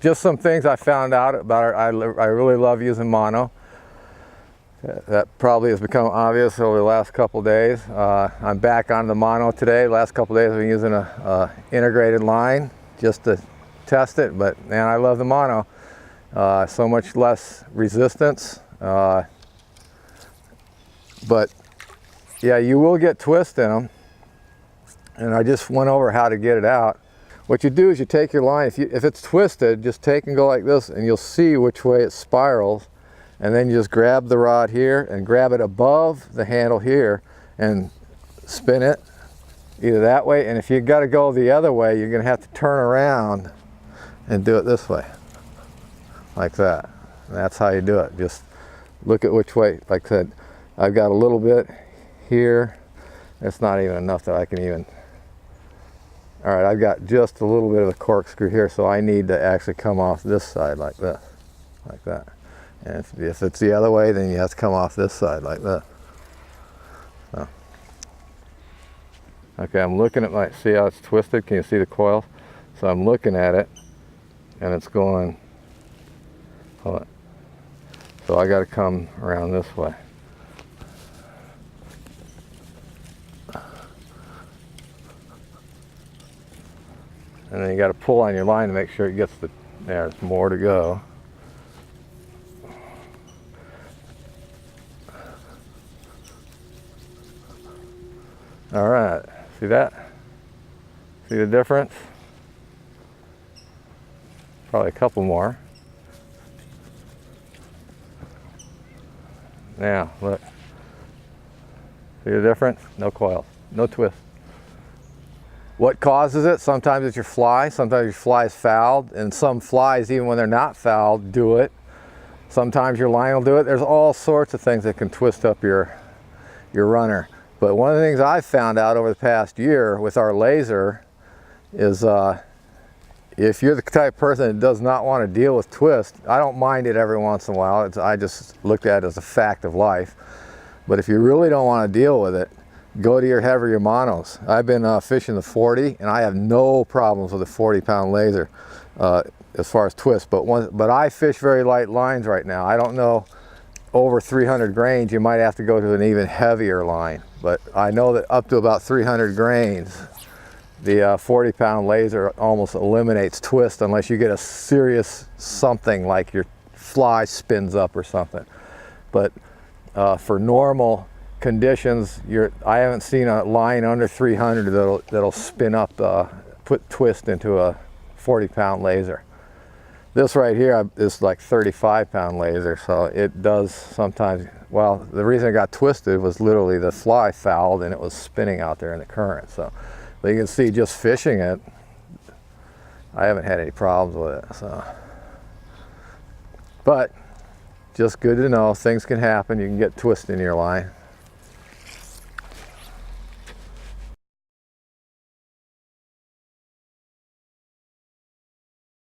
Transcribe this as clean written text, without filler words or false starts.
just some things I found out about it. I really love using mono. That probably has become obvious over the last couple days. I'm back on the mono today. The last couple days I've been using a integrated line just to test it, but man, I love the mono. So much less resistance. But yeah, you will get twist in them, and I just went over how to get it out. What you do is you take your line, if it's twisted, just take and go like this, and you'll see which way it spirals. And then you just grab the rod here and grab it above the handle here and spin it either that way. And if you got to go the other way, you're going to have to turn around and do it this way, like that. And that's how you do it. Just look at which way. Like I said, I've got a little bit here. It's not even enough that I can even. All right, I've got just a little bit of a corkscrew here, so I need to actually come off this side like this, like that. And if it's the other way, then you have to come off this side like that. So. Okay, I'm looking at see how it's twisted? Can you see the coil? So I'm looking at it, and it's going, hold on. So I got to come around this way. And then you got to pull on your line to make sure it gets there's more to go. All right, see that? See the difference? Probably a couple more. Now, look. See the difference? No coils, no twist. What causes it? Sometimes it's your fly. Sometimes your fly is fouled, and some flies, even when they're not fouled, do it. Sometimes your line will do it. There's all sorts of things that can twist up your runner. But one of the things I've found out over the past year with our laser is if you're the type of person that does not want to deal with twist, I don't mind it every once in a while. I just look at it as a fact of life. But if you really don't want to deal with it, go to your heavier monos. I've been fishing the 40, and I have no problems with a 40-pound laser as far as twist. But I fish very light lines right now. I don't know, over 300 grains, you might have to go to an even heavier line. But I know that up to about 300 grains, the 40-pound laser almost eliminates twist unless you get a serious something like your fly spins up or something. But for normal conditions, I haven't seen a line under 300 that'll spin up, put twist into a 40-pound laser. This right here is like 35-pound laser, so it does sometimes. Well, the reason it got twisted was literally the fly fouled and it was spinning out there in the current. So, but you can see just fishing it, I haven't had any problems with it. So, but just good to know, things can happen. You can get twist in your line.